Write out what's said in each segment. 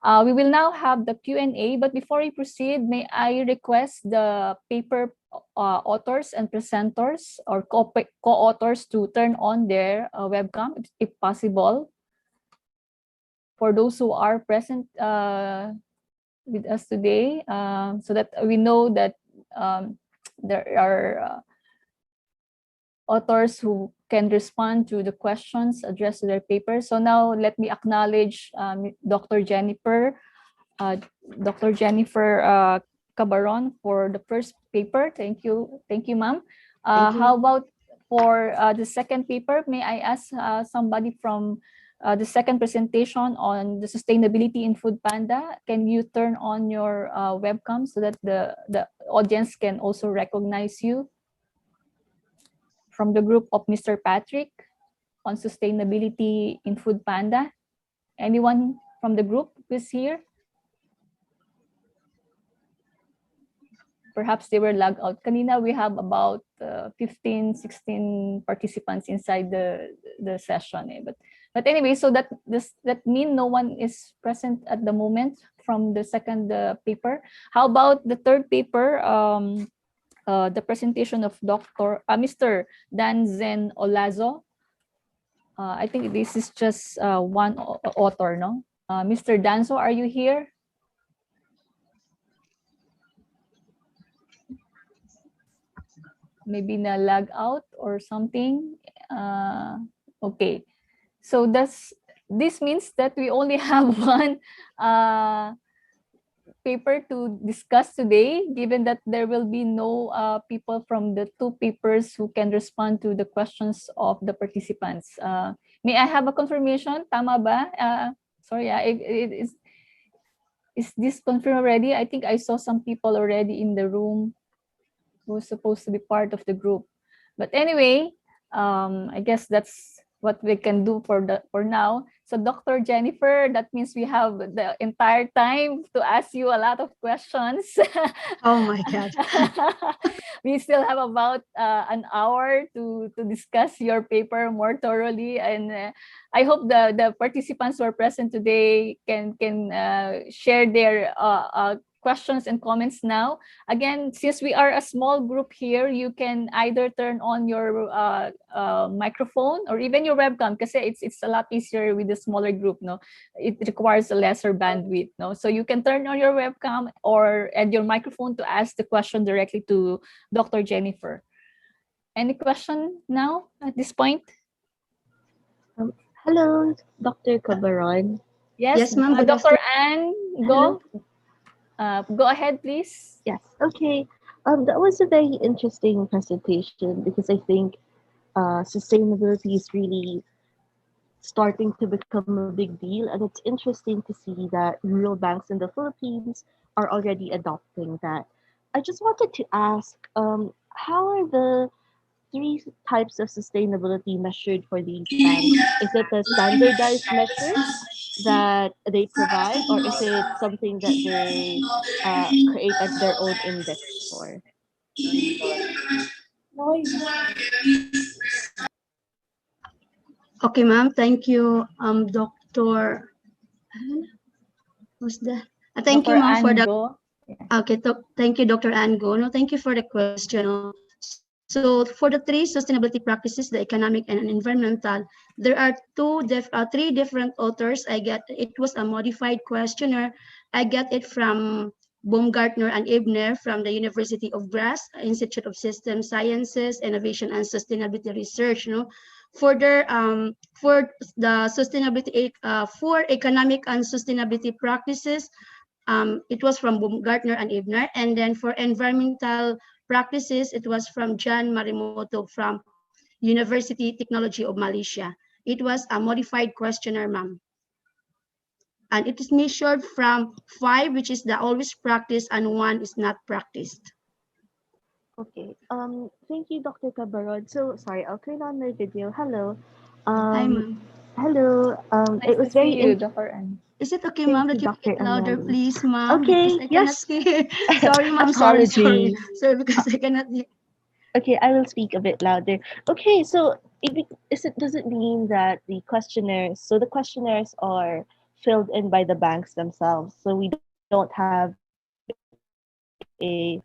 We will now have the Q&A, but before we proceed, may I request the paper authors and presenters or co-authors to turn on their webcam if possible. For those who are present with us today, so that we know that there are authors who can respond to the questions addressed to their paper. So now let me acknowledge Dr. Jennifer Cabaron for the first paper. Thank you, ma'am. How about for the second paper? May I ask somebody from the second presentation on the sustainability in Food Panda? Can you turn on your webcam so that the audience can also recognize you? From the group of Mr. Patrick on sustainability in Food Panda. Anyone from the group who's here? Perhaps they were logged out. Kanina, we have about 15, 16 participants inside the session. But anyway, so that means no one is present at the moment from the second paper. How about the third paper? The presentation of Mr. Danzen Olazo. I think this is just one author, no? Mr. Danzo, are you here? Maybe na lag out or something. Okay, so this means that we only have one paper to discuss today, given that there will be no people from the two papers who can respond to the questions of the participants. May I have a confirmation? Tama ba? Sorry, is this confirmed already? I think I saw some people already in the room who's supposed to be part of the group. But anyway, I guess that's what we can do for now. So Dr. Jennifer, that means we have the entire time to ask you a lot of questions. Oh my God. We still have about an hour to discuss your paper more thoroughly. And I hope the participants who are present today can share their questions and comments now. Again, since we are a small group here, you can either turn on your microphone or even your webcam, because it's a lot easier with a smaller group. No, it requires a lesser bandwidth. No, so you can turn on your webcam or add your microphone to ask the question directly to Dr. Jennifer. Any question now at this point? Hello, Dr. Cabaron. Yes, ma'am. Dr. Anne, go. Go ahead, please. Yes. Okay. That was a very interesting presentation because I think sustainability is really starting to become a big deal, and it's interesting to see that rural banks in the Philippines are already adopting that. I just wanted to ask, how are the three types of sustainability measured for these banks? Is it a standardized measure that they provide, or is it something that they create as their own index for? Okay, ma'am. Thank you, Dr. Who's that? Thank you, ma'am, for the. Okay, thank you, Dr. Ango. No, thank you for the question. So for the three sustainability practices, the economic and environmental, there are three different authors. I get it was a modified questionnaire. I get it from Baumgartner and Ebner from the University of Graz, Institute of System Sciences, Innovation and Sustainability Research. For the sustainability for economic and sustainability practices, it was from Baumgartner and Ebner, and then for environmental practices, it was from John Marimoto from University Technology of Malaysia. It was a modified questionnaire, ma'am. And it is measured from 5, which is the always practiced, and 1 is not practiced. Okay. Thank you, Dr. Cabaron. So sorry, I'll turn on my video. Hello. Hi, ma'am. Hello. Nice it was to very see you, Dr. Anne. Is it okay, ma'am, that you speak louder, please, ma'am? Okay, because I cannot hear. Sorry, ma'am. Sorry, because I cannot hear. Okay, I will speak a bit louder. Okay, so does it mean that the questionnaires are filled in by the banks themselves. So we don't have a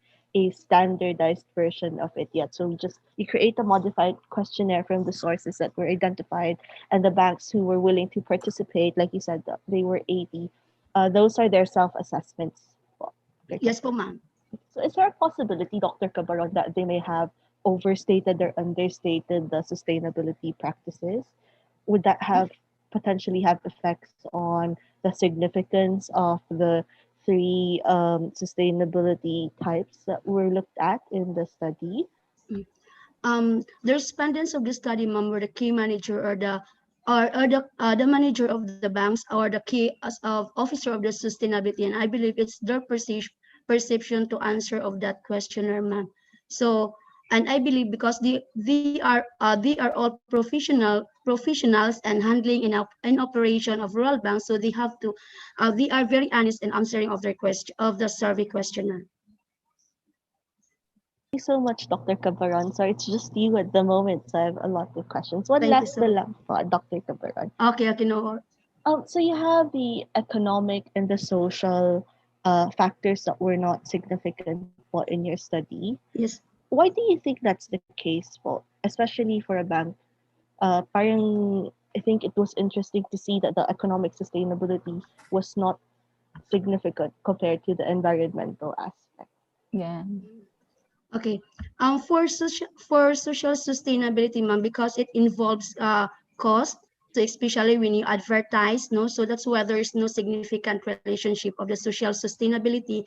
standardized version of it yet. So we create a modified questionnaire from the sources that were identified, and the banks who were willing to participate, like you said, they were 80. Those are their self-assessments. Well, Yes po, ma'am. so is there a possibility, Dr. Cabaron, that they may have overstated or understated the sustainability practices? Would that have potentially have effects on the significance of the three sustainability types that were looked at in the study? The respondents of the study, ma'am, were the key manager or the manager of the banks or the key as of officer of the sustainability, and I believe it's their perception to answer of that questionnaire, ma'am. So, and I believe because they are all professionals and handling in operation of rural banks, so they are very honest in answering of their question of the survey questionnaire. Thank you so much, Dr. Cabaron. Sorry, it's just you at the moment, so I have a lot of questions. One Thank you last so much. Dr. Cabaron. Okay, no. So you have the economic and the social factors that were not significant for in your study. Yes. Why do you think that's the case for, especially for a bank? Parang, I think it was interesting to see that the economic sustainability was not significant compared to the environmental aspect. Yeah. Okay. For social sustainability, ma'am, because it involves cost. So especially when you advertise, no, so that's why there is no significant relationship of the social sustainability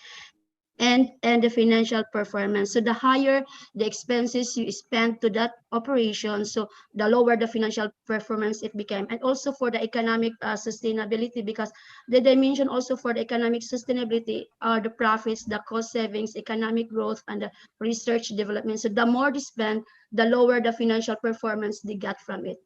and the financial performance. So the higher the expenses you spend to that operation, so the lower the financial performance it became. And also for the economic sustainability, because the dimension also for the economic sustainability are the profits, the cost savings, economic growth, and the research development. So the more they spend, the lower the financial performance they get from it.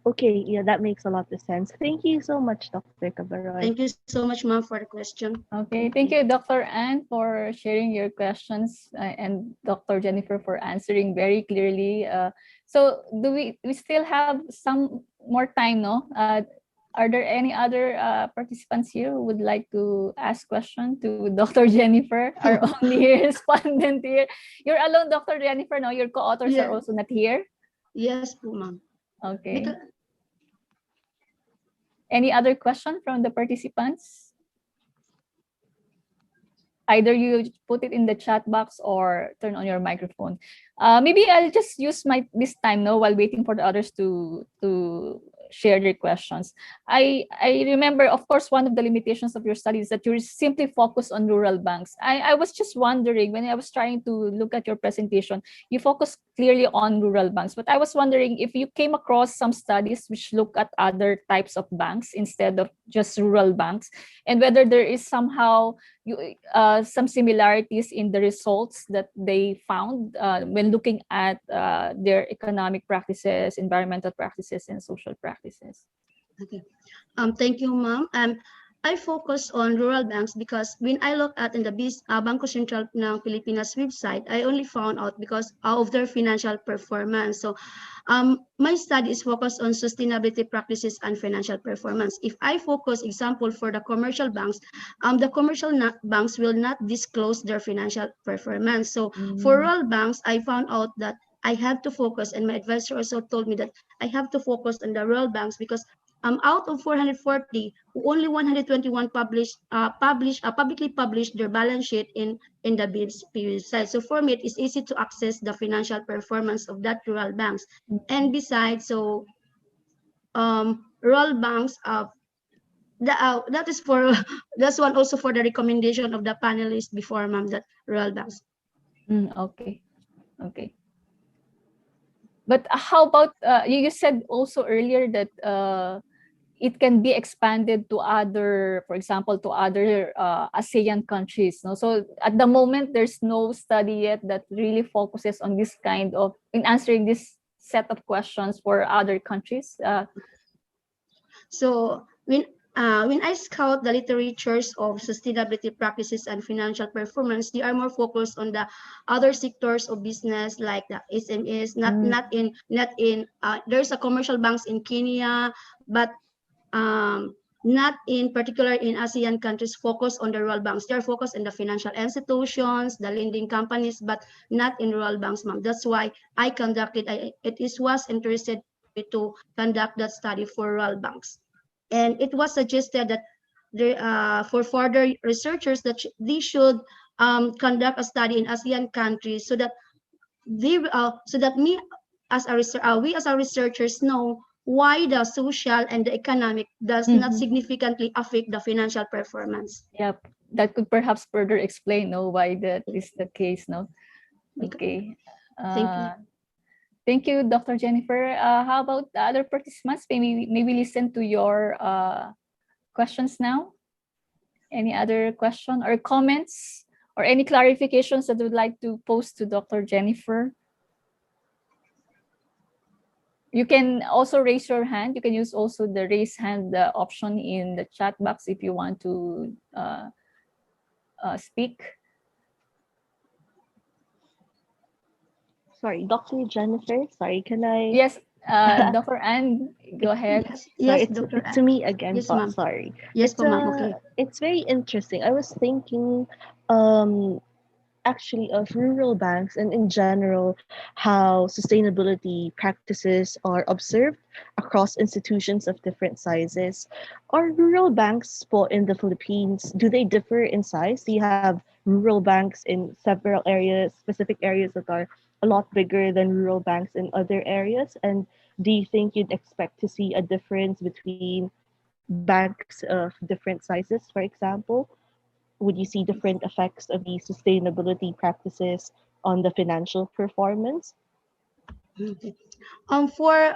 Okay, yeah, that makes a lot of sense. Thank you so much, Dr. Cabaron. Thank you so much, ma'am, for the question. Okay, thank you, Dr. Ann, for sharing your questions, and Dr. Jennifer for answering very clearly. So, do we still have some more time? No, are there any other participants here who would like to ask question to Dr. Jennifer, our only respondent here? You're alone, Dr. Jennifer. No, your co-authors are also not here. Yes, po, ma'am. Okay. Any other question from the participants? Either you put it in the chat box or turn on your microphone. Maybe I'll just use this time now while waiting for the others to share their questions. I remember, of course, one of the limitations of your study is that you're simply focused on rural banks. I was just wondering, when I was trying to look at your presentation, you focus clearly on rural banks, but I was wondering if you came across some studies which look at other types of banks instead of just rural banks, and whether there is somehow some similarities in the results that they found when looking at their economic practices, environmental practices, and social practices. Okay. Thank you, ma'am. I focus on rural banks because when I look at in the Bangko Sentral ng Pilipinas website, I only found out because of their financial performance. So my study is focused on sustainability practices and financial performance. If I focus, example, for the commercial banks, the commercial banks will not disclose their financial performance. So for rural banks, I found out that I have to focus, and my advisor also told me that I have to focus on the rural banks because out of 440, only 121 publicly published their balance sheet in the BIB's website. So for me, it is easy to access the financial performance of that rural banks. And besides, so rural banks, that is for that's one also for the recommendation of the panelists before, ma'am, that rural banks. Okay. But how about you said also earlier that it can be expanded to other, for example, to other ASEAN countries. No? So at the moment, there's no study yet that really focuses on this kind of, in answering this set of questions for other countries. So when I scout the literatures of sustainability practices and financial performance, they are more focused on the other sectors of business like the SMEs, not in there's a commercial banks in Kenya, but not in particular in ASEAN countries focus on the rural banks. They're focused on the financial institutions, the lending companies, but not in rural banks, ma'am. That's why I conducted, was interested to conduct that study for rural banks. And it was suggested that for further researchers that they should conduct a study in ASEAN countries so that we as a researchers know why the social and the economic does not significantly affect the financial performance. Yep, that could perhaps further explain why that is the case. Okay. Thank you. Thank you, Dr. Jennifer. How about the other participants? Maybe listen to your questions now. Any other question or comments or any clarifications that you would like to post to Dr. Jennifer? You can also raise your hand. You can use also the raise hand option in the chat box if you want to speak. Sorry, Dr. Jennifer. Sorry, can I? Yes, Dr. Ann, go ahead. Yes, it's to me again. Yes, ma'am. Sorry. Yes, ma'am. Okay. It's very interesting. I was thinking, actually of rural banks and in general how sustainability practices are observed across institutions of different sizes. Are rural banks in the Philippines, do they differ in size? Do you have rural banks in several areas, specific areas that are a lot bigger than rural banks in other areas? And do you think you'd expect to see a difference between banks of different sizes, for example? Would you see different effects of the sustainability practices on the financial performance? Okay. Um, for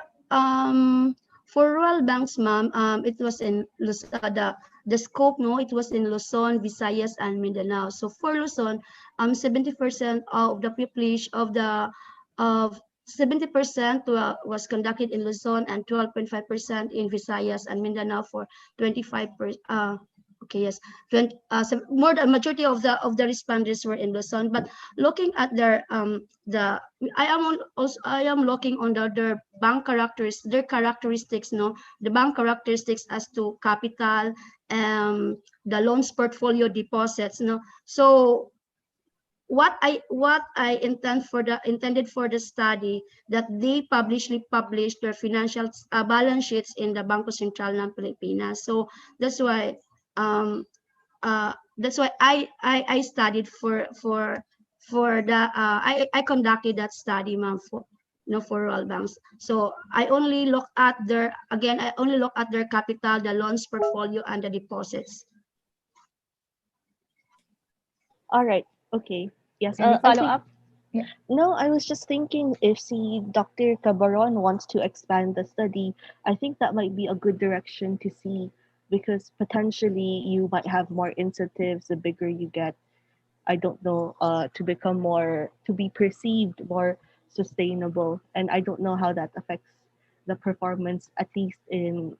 for rural banks, ma'am, it was in the scope, no, it was in Luzon, Visayas, and Mindanao. So for Luzon, 70% of the population of 70% was conducted in Luzon and 12.5% in Visayas and Mindanao for 25%. Okay, yes, 20, so more the majority of the respondents were in Luzon. But looking at their I am looking on their bank their characteristics, no, the bank characteristics as to capital, the loans portfolio deposits, no. So what I intended for the study that they published their financial balance sheets in the Bangko Sentral ng Pilipinas. So that's why I studied I conducted that study, ma'am, for rural banks. So I only look at their capital, the loans portfolio, and the deposits. All right. Okay. Yes. Any follow up? Yeah. No, I was just thinking if Dr. Cabaron wants to expand the study, I think that might be a good direction to see because potentially you might have more incentives the bigger you get. I don't know, to be perceived more sustainable, and I don't know how that affects the performance, at least in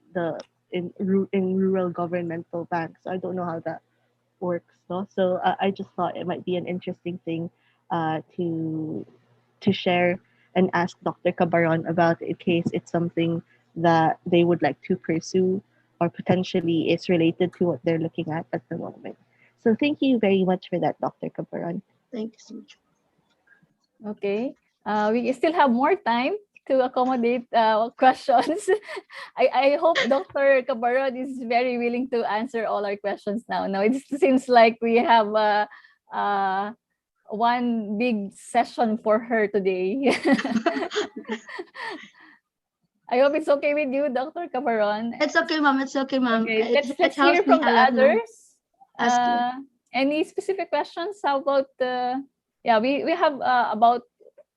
rural governmental banks. I don't know how that works. No? So I just thought it might be an interesting thing to share and ask Dr. Cabaron about in case it's something that they would like to pursue or potentially is related to what they're looking at the moment. So thank you very much for that, Dr. Cabaron. Thank you so much. Okay. We still have more time to accommodate questions. I hope Dr. Cabaron is very willing to answer all our questions now. Now, it seems like we have one big session for her today. I hope it's okay with you, Dr. Cabaron. It's okay, ma'am. It's okay, ma'am. Okay, let's hear from the others. Any specific questions? How about we have about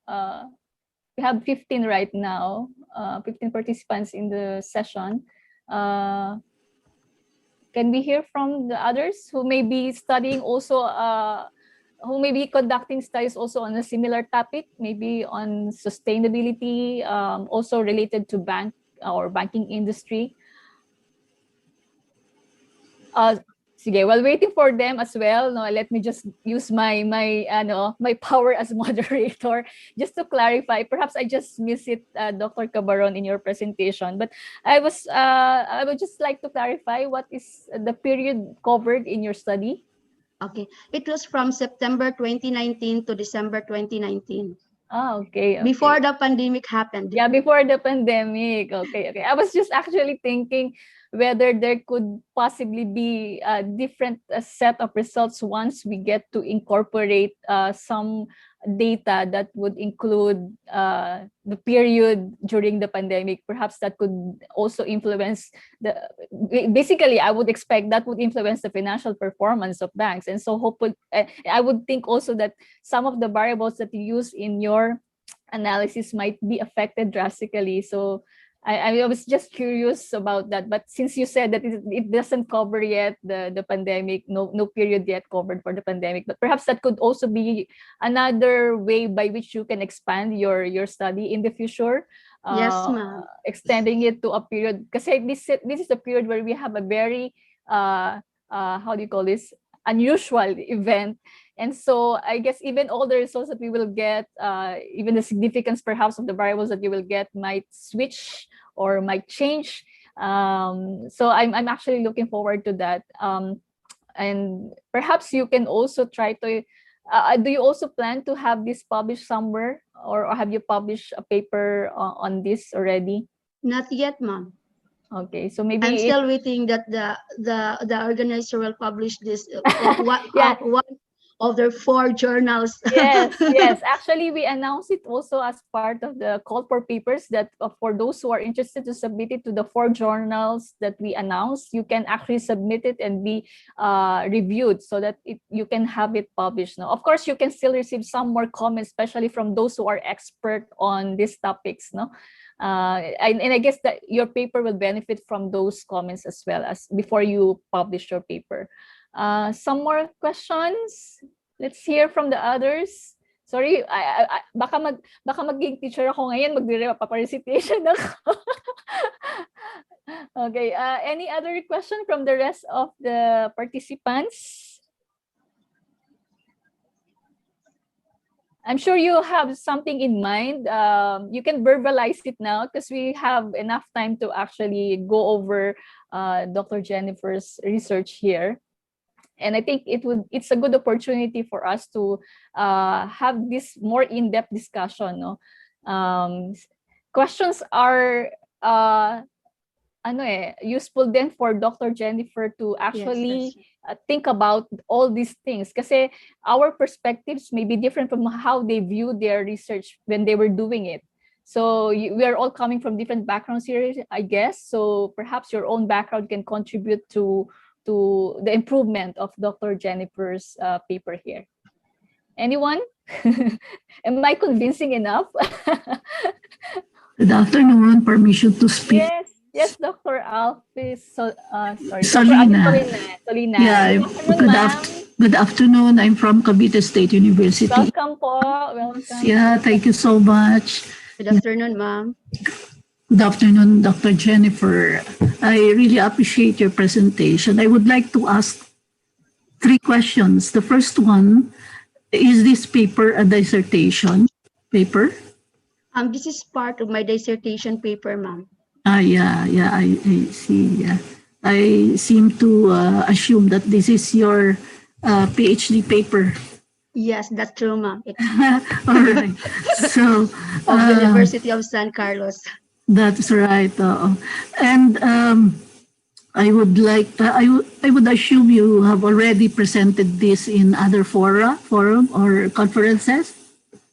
we have 15 right now, 15 participants in the session. Can we hear from the others who may be studying also, who may be conducting studies also on a similar topic, maybe on sustainability, also related to banking industry? Sige, while waiting for them as well, no, let me just use my power as moderator just to clarify. Perhaps I just missed it, Dr. Cabaron, in your presentation, but I would just like to clarify what is the period covered in your study. Okay, it was from September 2019 to December 2019. Okay. Before the pandemic happened. Yeah, before the pandemic. Okay. I was just actually thinking whether there could possibly be a different set of results once we get to incorporate some data that would include the period during the pandemic. Perhaps that could also influence basically, I would expect that would influence the financial performance of banks. And so hopefully, I would think also that some of the variables that you use in your analysis might be affected drastically. So I was just curious about that. But since you said that it doesn't cover yet the pandemic, no period yet covered for the pandemic, but perhaps that could also be another way by which you can expand your study in the future. Yes, ma'am. Extending it to a period, because this is a period where we have a very how do you call this, unusual event. And so I guess even all the results that we will get, even the significance perhaps of the variables that you will get might switch or might change. So I'm actually looking forward to that. And perhaps you can also try to, do you also plan to have this published somewhere, or have you published a paper on this already? Not yet, ma'am. Okay, so maybe I'm still waiting that the organizer will publish this one of their 4 journals. Yes. Actually, we announced it also as part of the call for papers that for those who are interested to submit it to the 4 journals that we announced, you can actually submit it and be reviewed so that you can have it published. Now, of course, you can still receive some more comments, especially from those who are expert on these topics. No. And I guess that your paper will benefit from those comments as well as before you publish your paper. Some more questions? Let's hear from the others. Sorry, baka maging teacher ako ngayon, magre-recitation ako. Okay, any other question from the rest of the participants? I'm sure you have something in mind. You can verbalize it now because we have enough time to actually go over Dr. Jennifer's research here. And I think it's a good opportunity for us to have this more in-depth discussion. No? Questions are useful then for Dr. Jennifer to actually think about all these things. Kasi our perspectives may be different from how they view their research when they were doing it. So we are all coming from different backgrounds here, I guess. So perhaps your own background can contribute to the improvement of Dr. Jennifer's paper here. Anyone? Am I convincing enough? Good afternoon. Permission to speak. Yes, Dr. Alphys. Sorry, Solina. Solina. Yeah, good afternoon. I'm from Cavite State University. Welcome po. Welcome. Yeah, thank you so much. Good afternoon, ma'am. Good afternoon, Dr. Jennifer. I really appreciate your presentation. I would like to ask 3 questions. The first one, is this paper a dissertation paper? This is part of my dissertation paper, ma'am. Yeah, I see. Yeah, I seem to assume that this is your PhD paper. Yes, that's true, ma'am. All right. So, of the University of San Carlos. That's right. And I would assume you have already presented this in other forum or conferences.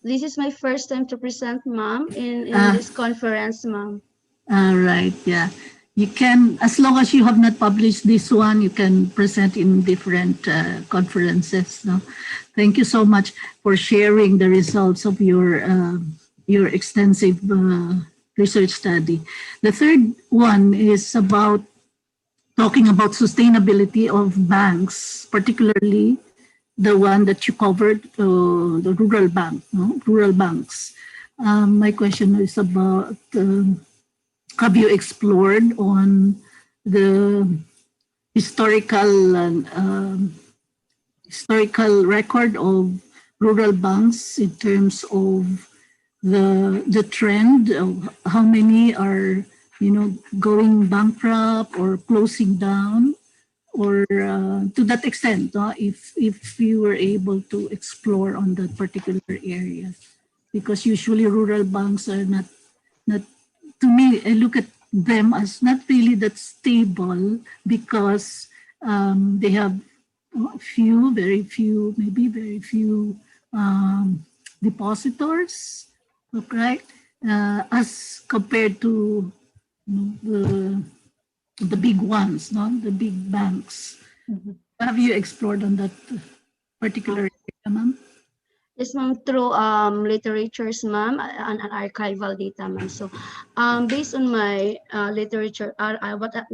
This is my first time to present, ma'am, in this conference, ma'am. All right. Yeah, you can, as long as you have not published this one, you can present in different conferences. No? Thank you so much for sharing the results of your extensive research study. The third one is talking about sustainability of banks, particularly the one that you covered, the rural banks. My question is about, have you explored on the historical historical record of rural banks in terms of the trend of how many are going bankrupt or closing down, or to that extent, if you were able to explore on that particular area, because usually rural banks are not to me, I look at them as not really that stable, because they have very few, maybe very few depositors, okay, as compared to the the big ones, no, the big banks. Mhm. Have you explored on that particular area, ma'am? Yes, ma'am, through literatures, ma'am, and archival data, ma'am. So, based on my literature, I read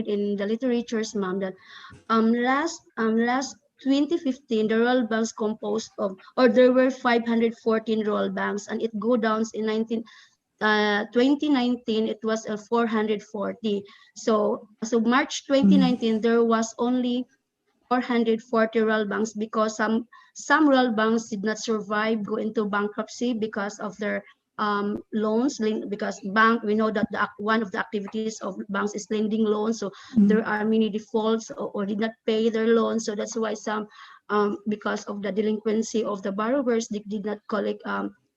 in the literatures, ma'am, that last 2015, the rural banks composed of, or there were 514 rural banks, and it go down in 2019, it was 440. So March Mm. 2019, there was only 440 rural banks, because some rural banks did not survive, go into bankruptcy because of their loans, because bank, we know that one of the activities of banks is lending loans, so there are many defaults, or did not pay their loans. So that's why some, because of the delinquency of the borrowers, they did not collect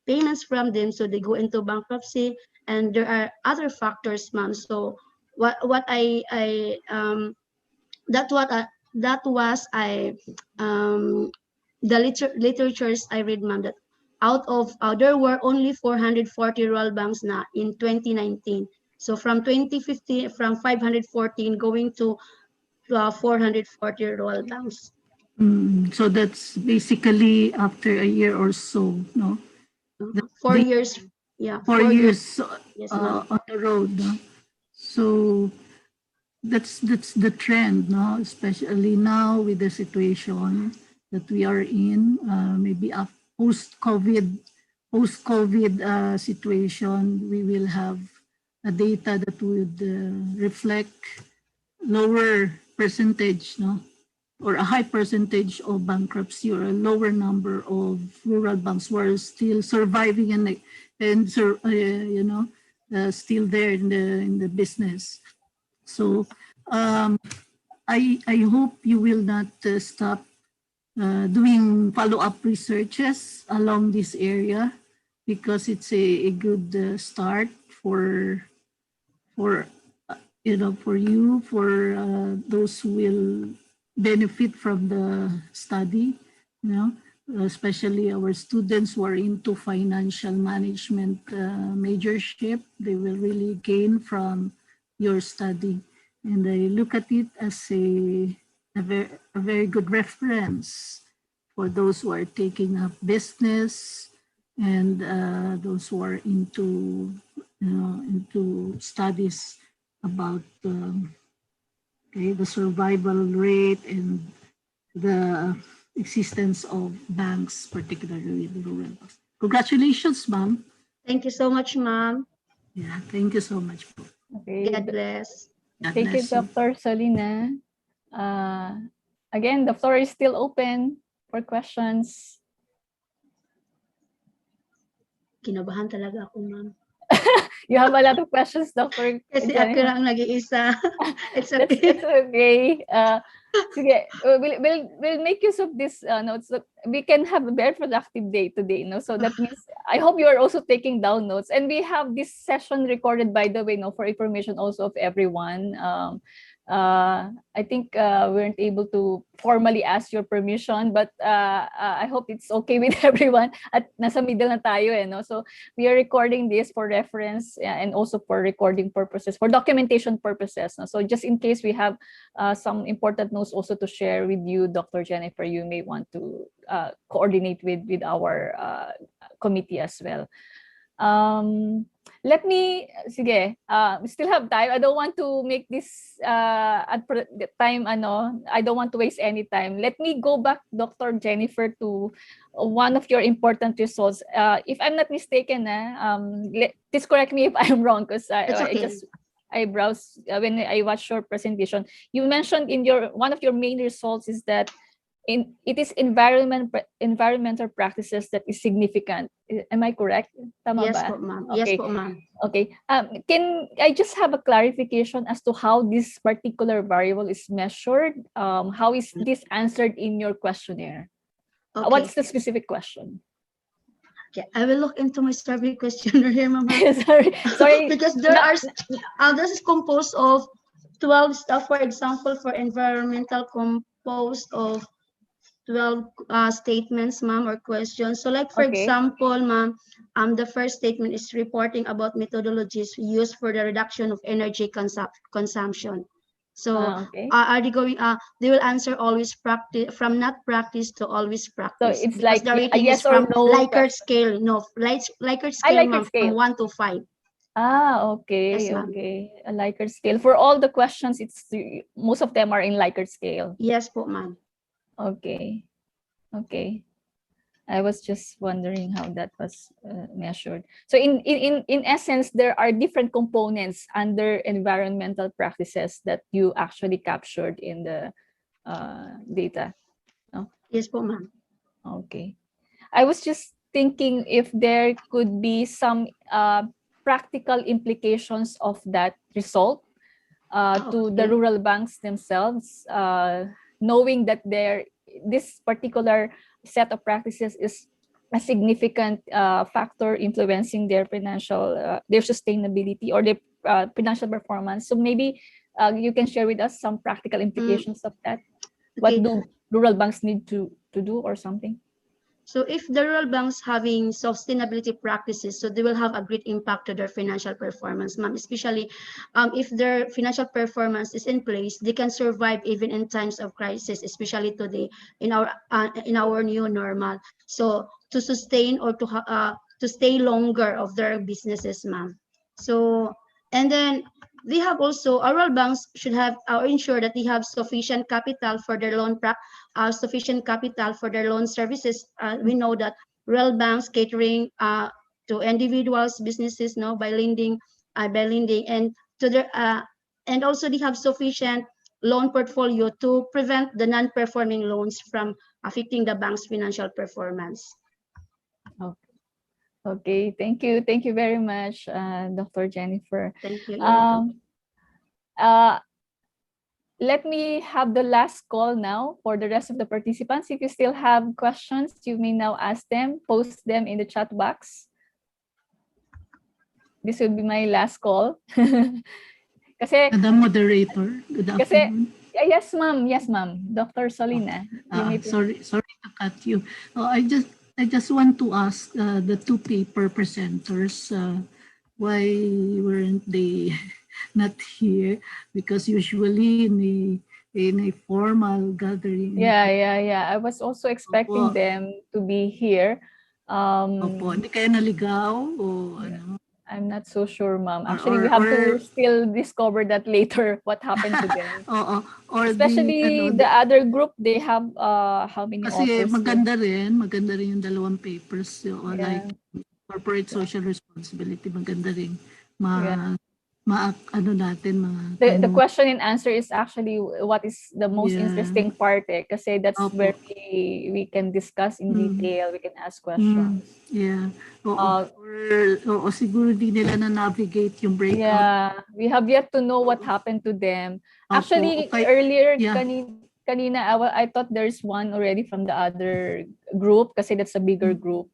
payments from them, so they go into bankruptcy. And there are other factors, ma'am. So what I that what that was I the literatures I read, ma'am, that out of there were only 440 rural banks na in 2019. So from 2015, from 514 going to 440 rural banks. So that's basically after a year or so, no? The, 4 years, yeah, 4 years. 4 years Yes, ma'am. on the road, no? So that's the trend, no? Especially now with the situation that we are in, maybe a post-COVID situation, we will have a data that would reflect lower percentage, no? Or a high percentage of bankruptcy, or a lower number of rural banks who are still surviving and still there in the business. So I hope you will not stop doing follow-up researches along this area, because it's a good start for for you, for those who will benefit from the study, especially our students who are into financial management majorship. They will really gain from your study. And I look at it as a very good reference for those who are taking up business, and those who are into studies about the survival rate and the existence of banks, particularly the rural banks. Congratulations, ma'am. Thank you so much, ma'am. Yeah, thank you so much. Okay. God bless. God Thank you, bless you. Dr. Salina. Again, the floor is still open for questions. Kinabahan talaga ako, ma'am. You have a lot of questions, Dr. Kasi ako Jennifer. lang nag-iisa. It's That's okay. it's okay. Sige, we'll make use of this notes. So we can have a very productive day today. No, so that means I hope you are also taking down notes. And we have this session recorded, by the way, no, for information also of everyone. I think we weren't able to formally ask your permission, but I hope it's okay with everyone. At nasa middle na tayo, no? So we are recording this for reference and also for recording purposes, for documentation purposes. No? So just in case we have some important notes also to share with you, Dr. Jennifer, you may want to coordinate with our committee as well. Let me, sige, we still have time. I don't want to make this time, I don't want to waste any time. Let me go back, Dr. Jennifer, to one of your important results. If I'm not mistaken, please correct me if I'm wrong, because It's okay. I browse when I watch your presentation, you mentioned in your one of your main results is that it is environmental practices that is significant. Am I correct? Tama Yes ba? po, ma'am. Okay. Yes po, ma'am. Okay. Can I just have a clarification as to how this particular variable is measured? How is this answered in your questionnaire? Okay. What's the specific question? Okay, I will look into my survey questionnaire here, ma'am. Sorry. Because there are, this is composed of 12 stuff. For example, for environmental, composed of 12 statements, ma'am, or questions. So like, for Okay. example, ma'am, the first statement is reporting about methodologies used for the reduction of energy consumption. So Okay. are they going, they will answer always practice, from not practice to always So practice. it's Because like the a rating yes is or from no Likert question. scale, no, Likert I scale, like ma'am, it scale. from 1 to 5. Okay, Yes, ma'am. okay. A Likert scale. For all the questions, most of them are in Likert scale. Yes po, ma'am. Okay, okay. I was just wondering how that was measured. So in essence, there are different components under environmental practices that you actually captured in the data. No? Yes po, ma'am. Okay. I was just thinking if there could be some practical implications of that result to the rural banks themselves, knowing that this particular set of practices is a significant factor influencing their financial, their sustainability or their financial performance. So maybe you can share with us some practical implications of that. What Okay. do rural banks need to do or something? So if the rural banks having sustainability practices, so they will have a great impact to their financial performance, ma'am. Especially if their financial performance is in place, they can survive even in times of crisis, especially today in our new normal. So to sustain or to stay longer of their businesses, ma'am. So and then they have also, rural banks should have or ensure that they have sufficient capital for their sufficient capital for their loan services. We know that rural banks catering to individuals, businesses, no, by lending, and to their and also they have sufficient loan portfolio to prevent the non-performing loans from affecting the bank's financial performance. Okay, thank you. Thank you very much, Dr. Jennifer. Thank you. You're welcome. Let me have the last call now for the rest of the participants. If you still have questions, you may now ask them, post them in the chat box. This will be my last call. Kasi, Madam Moderator, good afternoon. Yes, ma'am. Yes, ma'am. Dr. Solina. Sorry to cut you. I just want to ask the two paper presenters why weren't they not here? Because usually in a formal gathering. Yeah. I was also expecting them to be here. Opo, hindi kayo naligaw o ano? I'm not so sure, ma'am. Actually, we have to still discover that later, what happened to them. Or especially the other group, they have how many kasi authors? Maganda rin yung dalawang papers, like corporate social responsibility, maganda rin. The question and answer is actually what is the most interesting part kasi that's where we can discuss in detail, we can ask questions. Siguro di nila na-navigate yung breakout. Yeah, we have yet to know what happened to them. Actually, earlier, kanina, I thought there's one already from the other group kasi that's a bigger group.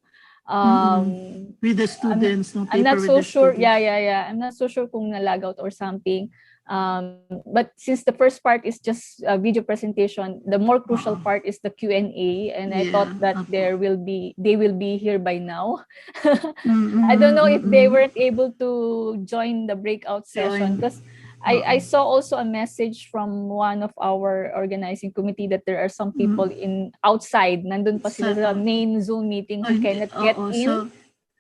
With the students, I'm not so sure. Yeah. I'm not so sure kung nalag out or something. But since the first part is just a video presentation, the more crucial part is the Q&A, and I thought that they will be here by now. I don't know if they weren't able to join the breakout session because I saw also a message from one of our organizing committee that there are some people in outside, nandun pa sila sa main Zoom meeting who cannot get in.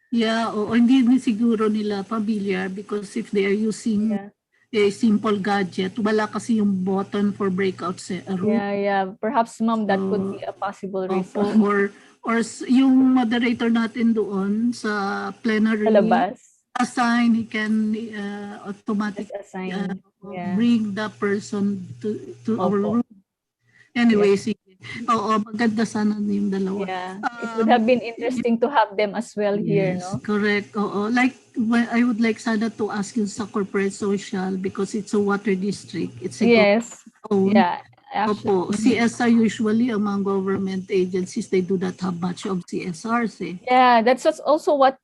Hindi siguro nila familiar because if they are using a simple gadget, wala kasi yung button for breakout room. Yeah. Perhaps, ma'am, that could be a possible reason. Or yung moderator natin doon sa plenary. Sa labas. assign, he can automatic Just assign. Yeah. bring the person to our Opo. room. Anyway, Yes. sige. Oo, maganda sana yung dalawa. Yeah. It would have been interesting to have them as well here, Yes, no? correct. Oo. Like, I would like sana to ask you sa corporate social because it's a water district. It's a Yes. own. Yeah. Actually. Opo, CSR usually among government agencies, they do not have much of CSRs eh. Yeah, that's also what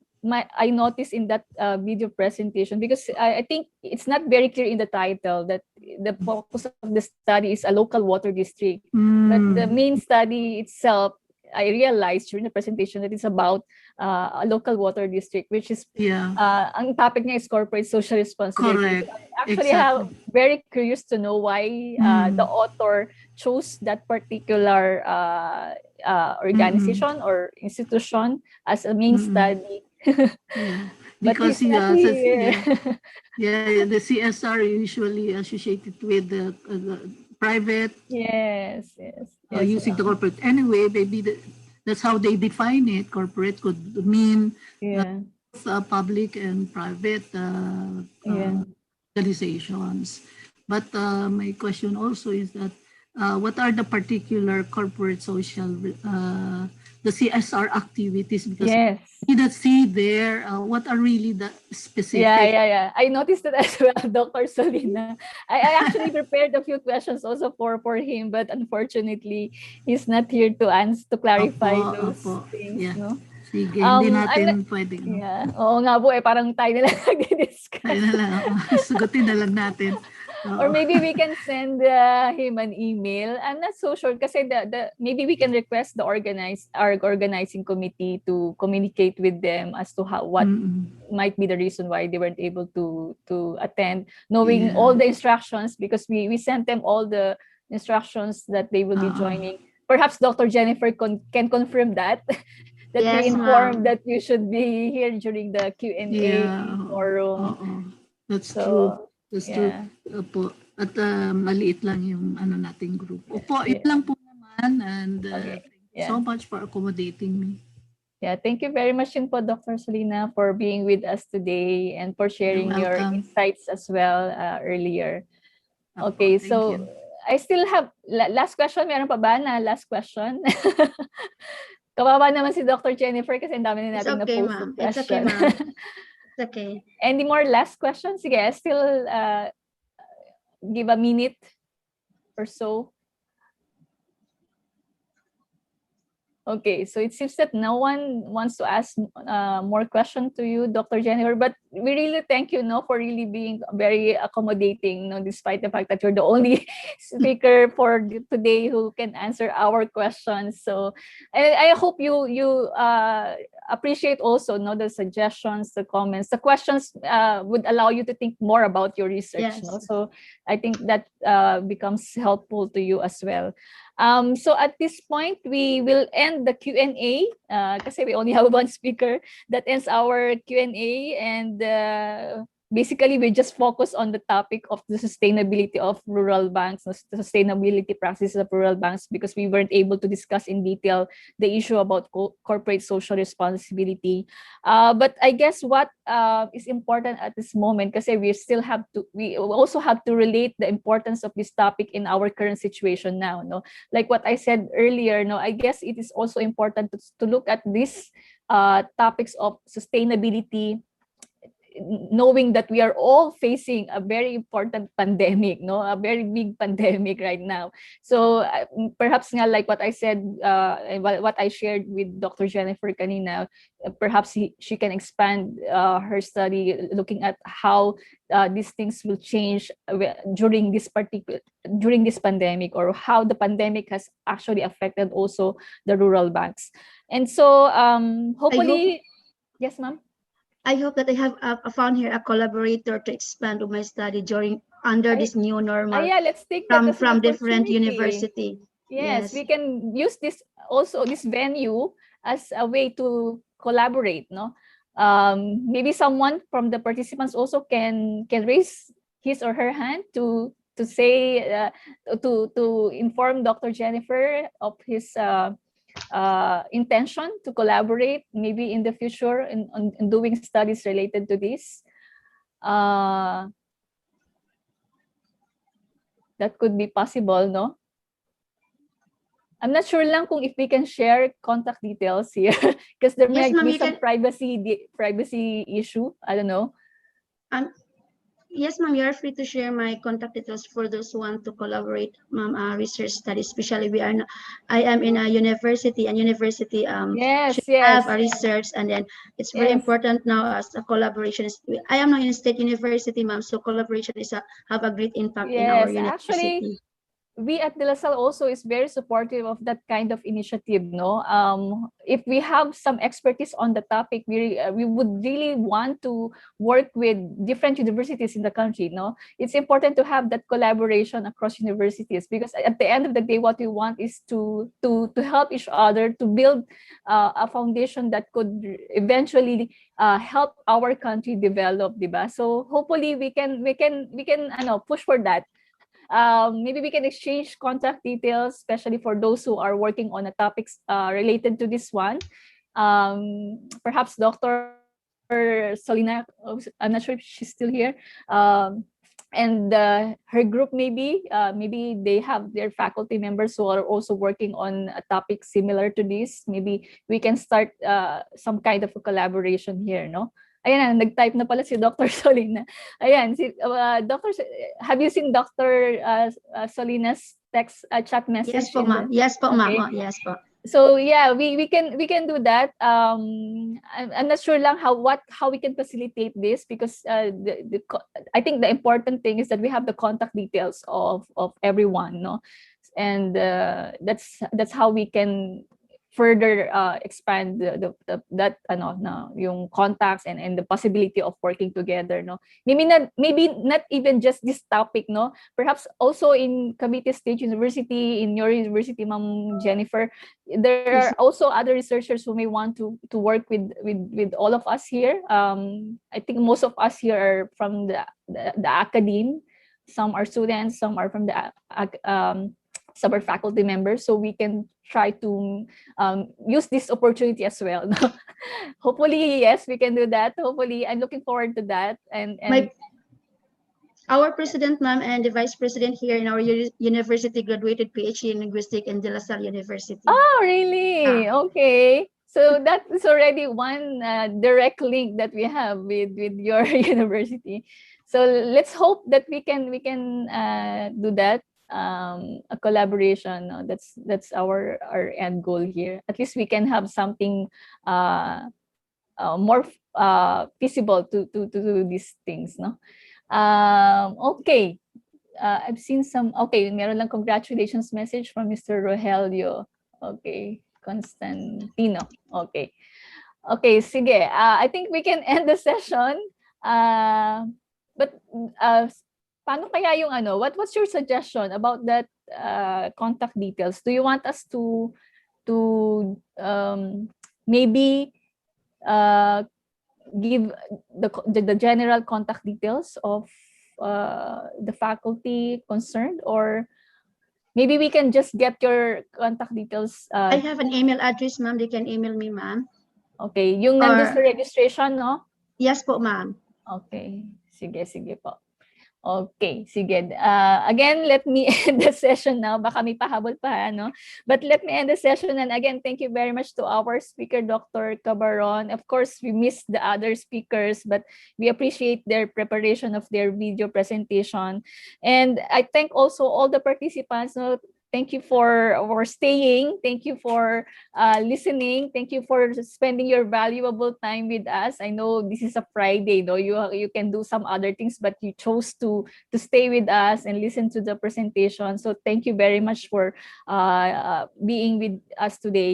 I noticed in that video presentation, because I think it's not very clear in the title that the focus of the study is a local water district. But the main study itself, I realized during the presentation that it's about a local water district, which is ang topic niya is corporate social responsibility. Correct. So I actually have very curious to know why the author chose that particular organization or institution as a main study. Yeah, But because he's not here. the CSR usually associated with the private. Yes. Using the corporate. Anyway, maybe that's how they define it. Corporate could mean public and private organizations. But my question also is that what are the particular corporate social, the CSR activities? Because we did see there what are really the specific. Yeah. I noticed that as well, Dr. Solina. I actually prepared a few questions also for him, but unfortunately, he's not here to answer, to clarify those things. Yeah. No? Sige, hindi natin pwede. Yeah. Oo nga po parang tayo na lang nag-discuss. Tayo na lang. Sugutin na lang natin. Or maybe we can send him an email. I'm not so sure kasi maybe we can request our organizing committee to communicate with them as to what might be the reason why they weren't able to attend, knowing all the instructions, because we sent them all the instructions that they will be joining. Perhaps Dr. Jennifer can confirm that we informed that you should be here during the Q&A forum. That's true. That's true. Opo. At maliit lang yung nating group. Opo, yun lang po naman. And thank you so much for accommodating me. Yeah, thank you very much po, Dr. Solina, for being with us today and for sharing your insights as well earlier. Okay, so I still have last question. Meron pa ba na last question? Kawawa naman si Dr. Jennifer kasi ang dami na natin na-post ng question. It's okay, ma'am. It's okay. Any more last questions? Sige, I still give a minute or so. Okay, so it seems that no one wants to ask more questions to you, Dr. Jennifer, but we really thank you, for really being very accommodating, despite the fact that you're the only speaker for today who can answer our questions. So I hope you appreciate also, the suggestions, the comments, the questions would allow you to think more about your research. So I think that becomes helpful to you as well. So at this point, we will end the Q&A kasi we only have one speaker. That ends our Q&A, and basically we just focus on the topic of the sustainability of rural banks, the sustainability practices of rural banks, because we weren't able to discuss in detail the issue about corporate social responsibility. But I guess what is important at this moment, kasi we also have to relate the importance of this topic in our current situation now. Like what I said earlier, I guess it is also important to look at these topics of sustainability, knowing that we are all facing a very important pandemic, a very big pandemic right now. So perhaps like what I said, what I shared with Dr. Jennifer kanina, perhaps she can expand her study looking at how these things will change during this pandemic, or how the pandemic has actually affected also the rural banks. And so hopefully, yes, ma'am. I hope that I have found here a collaborator to expand on my study under this new normal. Let's take from different university. Yes, we can use this venue as a way to collaborate. Maybe someone from the participants also can raise his or her hand to say to inform Dr. Jennifer of his intention to collaborate maybe in the future in doing studies related to this. That could be possible, no? I'm not sure lang kung if we can share contact details here because there Yes, might ma'am, be you some can. privacy issue. I don't know. Yes, ma'am, you are free to share my contact details for those who want to collaborate, ma'am, research studies. Especially I am in a university, and university Yes, should yes, have a research, and then it's very yes. important now as a collaboration. I am now in a state university, ma'am, so collaboration have a great impact in our Yes, actually, university. we at De La Salle also is very supportive of that kind of initiative, no? If we have some expertise on the topic, we would really want to work with different universities in the country, no? It's important to have that collaboration across universities because at the end of the day, what we want is to help each other to build a foundation that could eventually help our country develop, diba? So hopefully we can push for that. Maybe we can exchange contact details, especially for those who are working on the topics related to this one. Perhaps Dr. Solina, I'm not sure if she's still here. And her group maybe they have their faculty members who are also working on a topic similar to this. Maybe we can start some kind of a collaboration here, no? Ayan na, nag-type na pala si Dr. Solina. Ayan, have you seen Dr. Solina's text chat message? Yes po, ma'am. Yes po, ma'am. Okay. Oh, yes po. So yeah, we can do that. I'm not sure lang how we can facilitate this because I think the important thing is that we have the contact details of everyone, no, and that's how we can further expand yung contacts and the possibility of working together, no. Maybe not even just this topic, no. Perhaps also in Cavite State University, in your university, Ma'am Jennifer, there are also other researchers who may want to work with all of us here. I think most of us here are from the academe. Some are students, some are from the some are faculty members, so we can try to use this opportunity as well. Hopefully, yes, we can do that. Hopefully, I'm looking forward to that. And our president, ma'am, and the vice president here in our university graduated PhD in linguistics in De La Salle University. Oh, really? Okay. So that is already one direct link that we have with your university. So let's hope that we can do that. A collaboration. No? That's our end goal here. At least we can have something more feasible to do these things. No. Okay. I've seen some. Okay, meron lang congratulations message from Mr. Rogelio. Okay, Constantino. Okay. Okay, sige. I think we can end the session. But paano kaya yung what's your suggestion about that contact details? Do you want us to maybe give the general contact details of the faculty concerned, or maybe we can just get your contact details? I have an email address, ma'am. They can email me, ma'am. Okay, yung nandun sa registration, no? Yes po, ma'am. Okay, sige po. Okay, sige. Again, let me end the session now. Baka may pahabol pa, no? But let me end the session. And again, thank you very much to our speaker, Dr. Cabaron. Of course, we missed the other speakers, but we appreciate their preparation of their video presentation. And I thank also all the participants. No? Thank you for staying. Thank you for listening. Thank you for spending your valuable time with us. I know this is a Friday, though you can do some other things, but you chose to stay with us and listen to the presentation. So thank you very much for being with us today.